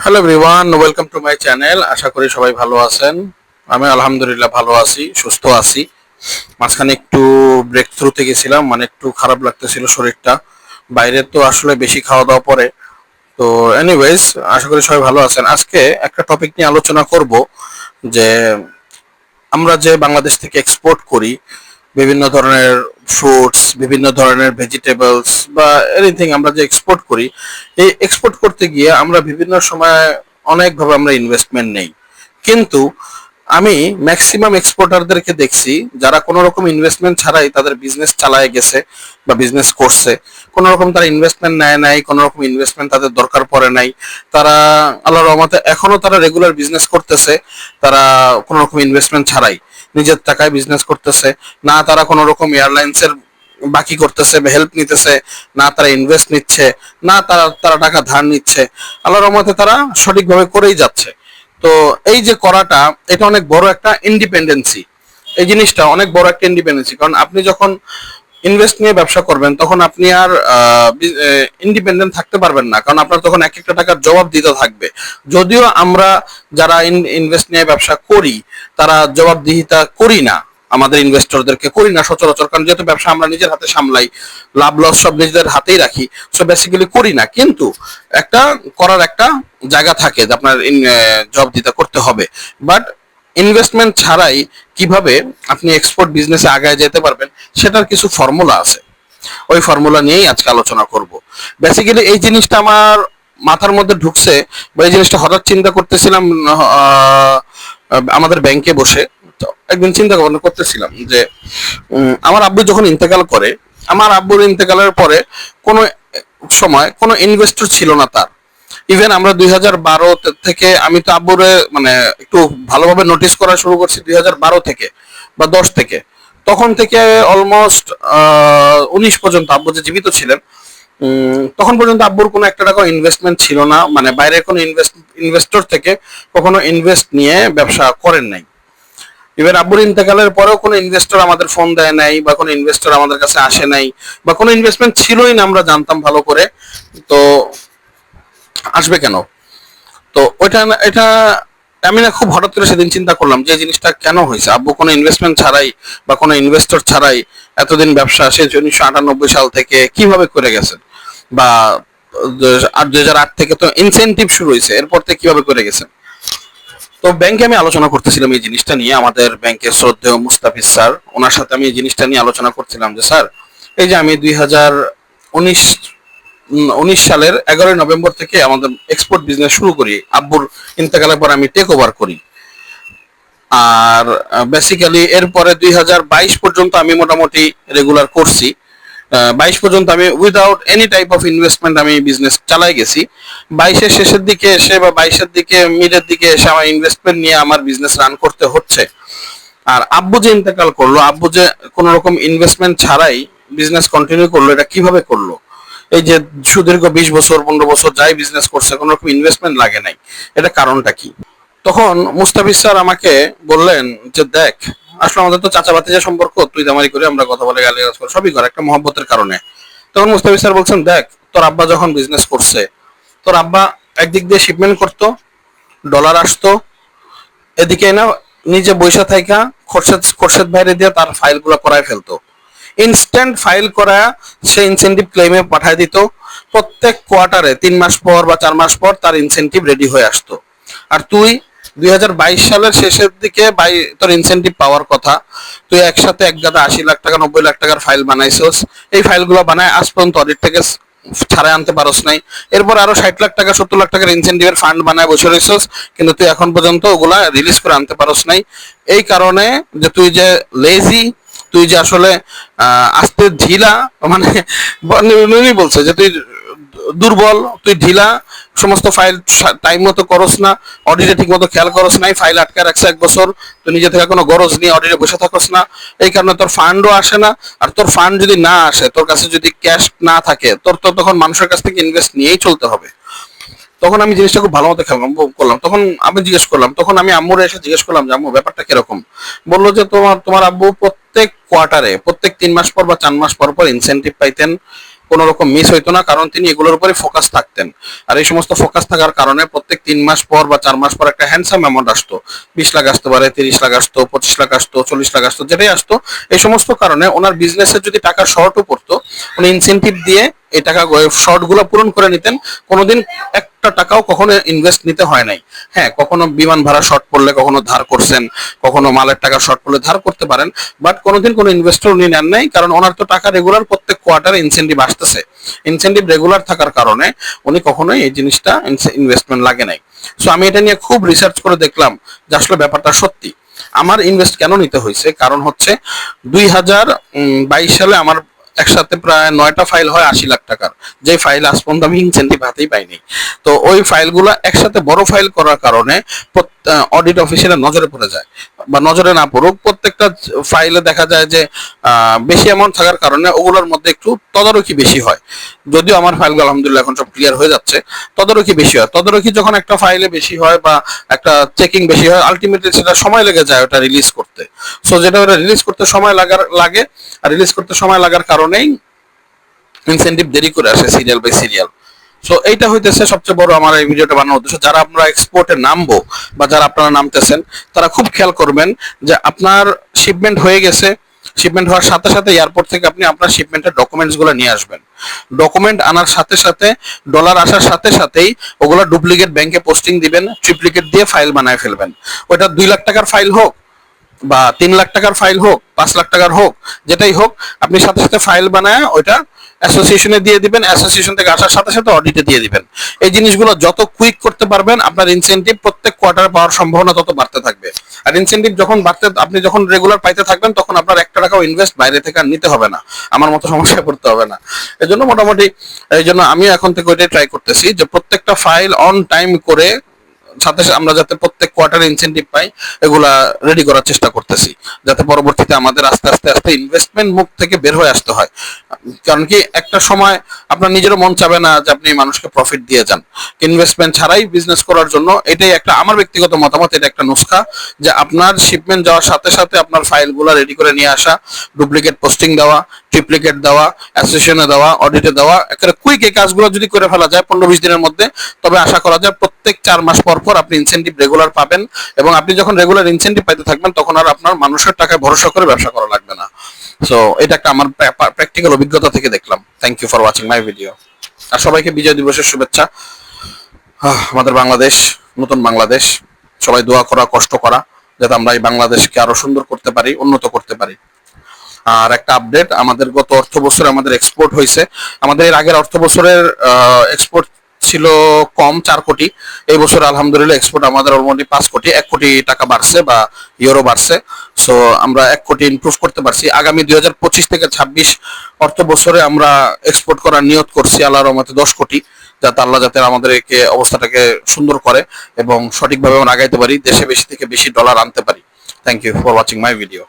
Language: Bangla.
Hello everyone, welcome to my channel. আশা করি সবাই ভালো আছেন। আমি আলহামদুলিল্লাহ ভালো আছি, সুস্থ আছি। মাঝখানে একটু ব্রেক থ্রুতে গেছিলাম, মানে একটু খারাপ লাগতেছিল শরীরটা। বাইরে তো আসলে বেশি খাওয়া দাওয়া পরে। তো এনিওয়েজ, আশা করি সবাই ভালো আছেন। আজকে একটা টপিক নিয়ে আলোচনা করব যে আমরা যে বাংলাদেশ থেকে এক্সপোর্ট করি বিভিন্ন ধরনের ফ্রুটস, বিভিন্ন ধরনের ভেজিটেবলস বা এনিথিং আমরা যে এক্সপোর্ট করি, এই এক্সপোর্ট করতে গিয়ে আমরা বিভিন্ন সময় অনেকভাবে আমরা ইনভেস্টমেন্ট নেই। কিন্তু আমি ম্যাক্সিমাম এক্সপোর্টারদেরকে দেখছি যারা কোনো রকম ইনভেস্টমেন্ট ছাড়াই তাদের বিজনেস চালায় গেছে বা বিজনেস করছে। কোনো রকম তারা ইনভেস্টমেন্ট নেয় নাই, কোনো রকম ইনভেস্টমেন্ট তাদের দরকার পড়ে নাই। তারা আল্লাহর রহমতে এখনো তারা রেগুলার বিজনেস করতেছে। তারা কোনো রকম ইনভেস্টমেন্ট ছাড়াই নিজের টাকায় বিজনেস করতেছে। না তারা কোনো রকম এয়ারলাইন্সের বাকি করতেছে বা হেল্প নিতেছে, না তারা ইনভেস্ট নিচ্ছে, না তারা তারা টাকা ধার নিচ্ছে। আল্লাহর রহমতে তারা সঠিকভাবে করেই যাচ্ছে। তো এই যে করাটা, এটা অনেক বড় একটা ইন্ডিপেন্ডেন্সি। এই জিনিসটা অনেক বড় একটা ইন্ডিপেন্ডেন্সি, কারণ আপনি যখন ইনভেস্ট নিয়ে ব্যবসা করবেন তখন আপনি আর ইন্ডিপেন্ডেন্ট থাকতে পারবেন না, কারণ আপনার তখন এক একটা টাকার জবাব দিতে থাকবে। যদিও আমরা যারা ইনভেস্ট নিয়ে ব্যবসা করি তারা জবাবদিহিতা করি না, আমাদের ইনভেস্টরদেরকে করি না সচরাচর, কারণ যেহেতু ব্যবসা আমরা নিজের হাতে সামলাই, লাভ লস সব নিজেদের হাতেই রাখি। সো বেসিক্যালি করি না, কিন্তু একটা করার একটা জায়গা থাকে যে আপনার জবাবদিহিতা করতে হবে। বাট ইনভেস্টমেন্ট ছাড়াই কিভাবে আপনি এক্সপোর্ট বিজনেসে আগায় যেতে পারবেন সেটার কিছু ফর্মুলা আছে। ওই ফর্মুলা নিয়েই আজকে আলোচনা করব। বেসিক্যালি এই জিনিসটা আমার মাথার মধ্যে ঢুকছে, বা এই জিনিসটা হঠাৎ চিন্তা করতেছিলাম আমাদের ব্যাংকে বসে। তো একদিন চিন্তা ভাবনা করতেছিলাম যে আমার আব্বু যখন ইন্তেকাল করে, আমার আব্বুর ইন্তেকালের পরে কোনো সময় কোনো ইনভেস্টর ছিল না তার। ইভেন আমরা 2012 থেকে, আমি তো আব্বুরে মানে একটু ভালোভাবে নোটিস করা শুরু করছি 2012 থেকে বা 10 থেকে। তখন থেকে অলমোস্ট 19 পর্যন্ত আব্বু যে জীবিত ছিলেন, তখন পর্যন্ত আব্বুর কোনো একটা টাকা ইনভেস্টমেন্ট ছিল না, মানে বাইরের কোনো ইনভেস্টর থেকে কখনো ইনভেস্ট নিয়ে ব্যবসা করেন নাই। ইভেন আব্বুর ইন্তেকালের পরেও কোনো ইনভেস্টর আমাদের ফোন দেয় নাই, বা কোনো ইনভেস্টর আমাদের কাছে আসে নাই, বা কোনো ইনভেস্টমেন্ট ছিলই না, আমরা জানতাম ভালো করে। তো আসবে কেন? তো ওইটা এটা আমি না খুব হঠাৎ করে সেদিন চিন্তা করলাম যে জিনিসটা কেন হয়েছে। আব্বু কোনো ইনভেস্টমেন্ট ছাড়াই বা কোনো ইনভেস্টর ছাড়াই এতদিন ব্যবসা সে 1998 সাল থেকে কিভাবে করে গেছেন, বা 2008 থেকে তো ইনসেনটিভ শুরু হয়েছে, এরপর থেকে কিভাবে করে গেছেন। তো ব্যাংকে আমি আলোচনা করতেছিলাম এই জিনিসটা নিয়ে, আমাদের ব্যাংকের শ্রদ্ধেয় মুস্তাফিজ স্যার, ওনার সাথে আমি এই জিনিসটা নিয়ে আলোচনা করছিলাম যে স্যার, এই যে আমি 2019 সালের 11ই নভেম্বর থেকে আমাদের এক্সপোর্ট বিজনেস শুরু করি, আব্বুর ইন্তেকালের পর আমি টেক ওভার করি। আর বেসিক্যালি এরপরে 2022 পর্যন্ত আমি মোটামুটি রেগুলার করছি। 22 পর্যন্ত আমি without any type of investment আমি বিজনেস চালাই গেছি। 22-এর শেষের দিকে এসে বা 22-এর দিকে মিডের দিকে এসে আমার ইনভেস্টমেন্ট নিয়ে আমার বিজনেস রান করতে হচ্ছে। আর আব্বু যে ইন্তেকাল করলো, আব্বু যে কোনো রকম ইনভেস্টমেন্ট ছাড়াই বিজনেস কন্টিনিউ করলো, এটা কিভাবে করলো? এই যে সুদীর্ঘ 20 বছর 15 বছর যাই বিজনেস করছে, কোনো রকম ইনভেস্টমেন্ট লাগে নাই, এটা কারণটা কি? তখন মুস্তাফিজ স্যার আমাকে বললেন যে দেখ, আসলে আমাদের তো চাচা ভাতিজা সম্পর্ক, তুই দামারি করে আমরা কথা বলে গালিগালাজ করে সবই করে একটা মহব্বতের কারণে। তখন মুস্তাফিজ স্যার বলছেন, দেখ তোর আব্বা যখন বিজনেস করছে, তোর আব্বা একদিক দিয়ে শিপমেন্ট করতো, ডলার আসতো, এদিকে না নিজে বৈশা থাইকা খোরশেদ খোরশেদ বাইরে দিয়ে তার ফাইলগুলো করায় ফেলতো। ইনস্ট্যান্ট ফাইল করা সে ইনসেনটিভ ক্লেমে পাঠায় দিত। প্রত্যেক কোয়ার্টারে 3 মাস পর বা 4 মাস পর তার ইনসেনটিভ রেডি হয়ে আসতো। আর তুই 2022 সালের শেষের দিকে তোর ইনসেনটিভ পাওয়ার কথা, তুই একসাথে এক গাদা 80 লাখ টাকা 90 লাখ টাকার ফাইল বানাইছস। এই ফাইলগুলো বানায় আজ পর্যন্ত অডিট থেকে ছাড়াই আনতে পারস নাই। এরপর আরো 60 লাখ টাকা 70 লাখ টাকার ইনসেন্টিভের ফান্ড বানায় বসে রইছস, কিন্তু তুই এখন পর্যন্ত ওগুলা রিলিজ করে আনতে পারস নাই। এই কারণে যে তুই যে লেজি, তুই যে আসলে আস্তে ঢিলা, মানে উনি বলছে যে তুই দুর্বল, তুই ঢিলা, সমস্ত ফাইল টাইম মতো করস না, অডিটে ঠিক মতো খেয়াল করস নাই, ফাইল আটকে রাখছে 1 বছর, তুই নিজে থেকে কোনো গরজ নিয়ে অডিটে বসে থাকস না। এই কারণে তোর ফান্ডও আসে না। আর তোর ফান্ড যদি না আসে, তোর কাছে যদি ক্যাশ না থাকে, তোর তো তখন মানুষের কাছ থেকে ইনভেস্ট নিয়েই চলতে হবে। তখন আমি জিনিসটা খুব ভালো মতো খেয়াল করলাম। তখন আমি জিজ্ঞেস করলাম, তখন আমি আম্মুরে এসে জিজ্ঞেস করলাম যে আম্মু ব্যাপারটা কিরকম। বললো যে তোমার তোমার আব্বু প্রত্যেক কোয়ার্টারে, প্রত্যেক 3 মাস পর বা 4 মাস পর পর ইনসেন্টিভ পাইতেন, কোনো রকম মিস হইতো না, কারণ তিনি এগুলোর উপরে ফোকাস থাকতেন। আর এই সমস্ত ফোকাস থাকার কারণে প্রত্যেক 3 মাস পর বা 4 মাস পর একটা হ্যান্ডসাম অ্যামাউন্ট আসতো। 20 লাখ আসতে পারে, 30 লাখ আসতো, 25 লাখ আসতো, 40 লাখ আসতো, যেটাই আসতো। এই সমস্ত কারণে ওনার বিজনেসের যদি টাকা শর্টও পড়তো, উনি ইনসেন্টিভ দিয়ে এই টাকা শর্ট গুলো পূরণ করে নিতেন। কোনোদিন একটা টাকাও কখনো ইনভেস্ট নিতে হয় নাই। হ্যাঁ, কখনো বিমান ভাড়া শর্ট পড়লে কখনো ধার করছেন, কখনো মালের টাকা শর্ট পড়লে ধার করতে পারেন, বাট কোনোদিন কোনো ইনভেস্টর উনি নেন নাই, কারণ ওনার তো টাকা রেগুলার প্রত্যেক কোয়ার্টারে ইনসেন্টিভ আসতেছে। ইনসেন্টিভ রেগুলার থাকার কারণে উনি কখনোই এই জিনিসটা ইনভেস্টমেন্ট লাগে নাই। সো আমি এটা নিয়ে খুব রিসার্চ করে দেখলাম যে আসলে ব্যাপারটা সত্যি। আমার ইনভেস্ট কেন নিতে হয়েছে, কারণ হচ্ছে 2022 সালে আমার একসাথে প্রায় 9টা ফাইল হয় 80 লাখ টাকার, যে ফাইল আজ পর্যন্ত আমি ইনসেন্টিভ হাতেই পাইনি। তো ওই ফাইলগুলো একসাথে বড় ফাইল করার কারণে অডিট অফিসারের নজরে পড়ে যায়, বা নজরে না পড়ুক, প্রত্যেকটা ফাইলে দেখা যায় যে বেশি অ্যামাউন্ট থাকার কারণে ওগুলোর মধ্যে একটু তদারকি বেশি হয়। যদিও আমার ফাইলগুলো আলহামদুলিল্লাহ এখন সব ক্লিয়ার হয়ে যাচ্ছে, তদারকি বেশি হয়। তদারকি যখন একটা ফাইলে বেশি হয় বা একটা চেকিং বেশি হয়, আলটিমেটলি সেটা সময় লেগে যায় ওটা রিলিজ করতে। সো যেটা ওটা রিলিজ করতে সময় লাগে, আর রিলিজ করতে সময় লাগার কারণেই ইনসেন্টিভ দেরি করে আসে সিরিয়াল বাই সিরিয়াল। সো এইটা হইতেছে সবচেয়ে বড় আমার এই ভিডিওটা বানানোর উদ্দেশ্য। যারা আমরা এক্সপোর্টে নামবো বা যারা আপনারা নামতেছেন, তারা খুব খেয়াল করবেন যে আপনার শিপমেন্ট হয়ে গেছে, শিপমেন্ট হওয়ার সাথে সাথে এয়ারপোর্ট থেকে আপনি আপনার শিপমেন্টের ডকুমেন্টস গুলো নিয়ে আসবেন। ডকুমেন্ট আনার সাথে সাথে, ডলার আসার সাথে সাথেই ওগুলো ডুপ্লিকেট ব্যাংকে পোস্টিং দিবেন, ট্রিপ্লিকেট দিয়ে ফাইল বানায় ফেলবেন। ওটা 2 লাখ টাকার ফাইল হোক বা 3 লাখ টাকার ফাইল হোক, 5 লাখ টাকার হোক, যেটাই হোক, আপনি সাথে সাথে ফাইল বানায় ওইটা অ্যাসোসিয়েশনে দিয়ে দিবেন, অ্যাসোসিয়েশন থেকে আসার সাথে সাথে অডিটে দিয়ে দিবেন। এই জিনিসগুলো যত কুইক করতে পারবেন, আপনার ইনসেন্টিভ প্রত্যেক কোয়ার্টারে পাওয়ার সম্ভাবনা তত বাড়তে থাকবে। আর ইনসেন্টিভ যখন বাড়তে, আপনি যখন রেগুলার পাইতে থাকবেন, তখন আপনার 1 টাকাও ইনভেস্ট বাইরে থেকে আর নিতে হবে না, আমার মতো সমস্যায় পড়তে হবে না। এই জন্য মোটামুটি, এই জন্য আমি এখন থেকে ওইটাই ট্রাই করতেছি যে প্রত্যেকটা ফাইল অন টাইম করে সাথে আমরা যাতে প্রত্যেক কোয়ার্টারে ইনসেন্টিভ পাই, এগুলা রেডি করার চেষ্টা করতেছি, যাতে পরবর্তীতে আমাদের আস্তে আস্তে আস্তে ইনভেস্টমেন্ট মুখ থেকে বের হয়ে আসতে হয়। কারণ কি, একটা সময় আপনার নিজেরও মন চাবে না যে আপনি মানুষকে প্রফিট দিয়ে যান। ইনভেস্টমেন্ট ছাড়াই বিজনেস করার জন্য এটাই একটা আমার ব্যক্তিগত মতামত, এটা একটা নুসখা, যে আপনার শিপমেন্ট যাওয়ার সাথে সাথে আপনার ফাইলগুলো রেডি করে নিয়ে আসা, ডুপ্লিকেট পোস্টিং দেওয়া, ট্রিপ্লিকেট দেওয়া, অ্যাসোসিয়েশনে দেওয়া, অডিটে দেওয়া, একটা কুইক এই কাজগুলো যদি করে ফেলা যায় 15-20 দিনের মধ্যে, তবে আশা করা যায় প্রত্যেক 4 মাস পর পর আপনি ইনসেন্টিভ রেগুলার পাবেন। এবং আপনি যখন রেগুলার ইনসেন্টিভ পাইতে থাকবেন, তখন আর আপনার মানুষের টাকায় ভরসা করে ব্যবসা করা লাগবে না। সো এটা একটা আমার প্র্যাকটিক্যাল অভিজ্ঞতা থেকে দেখলাম। Thank you for watching my video. আর সবাইকে বিজয় দিবসের শুভেচ্ছা। আমাদের বাংলাদেশ, নতুন বাংলাদেশ, সবাই দোয়া করা, কষ্ট করা, যাতে আমরা এই বাংলাদেশকে আরো সুন্দর করতে পারি, উন্নত করতে পারি। আর একটা আপডেট, আমাদের গত অর্থ বছরে আমাদের এক্সপোর্ট হয়েছে, আমাদের এর আগের অর্থ বছরের এক্সপোর্ট ছিল কম 4 কোটি। এই বছর আলহামদুলিল্লাহ এক্সপোর্ট আমাদের অলরেডি 5 কোটি, 1 কোটি টাকা বাড়ছে বা ইউরো বাড়ছে। সো আমরা 1 কোটি ইমপ্রুভ করতে পারছি। আগামী 2025 থেকে 26 অর্থ বছরে আমরা এক্সপোর্ট করার নিয়ত করছি আল্লাহর রহমতে 10 কোটি, যাতে আল্লাহ যাতে আমাদেরকে অবস্থাটাকে সুন্দর করে এবং সঠিকভাবে আমরা আগাইতে পারি, দেশে বেশি থেকে বেশি ডলার আনতে পারি। Thank you for watching my video.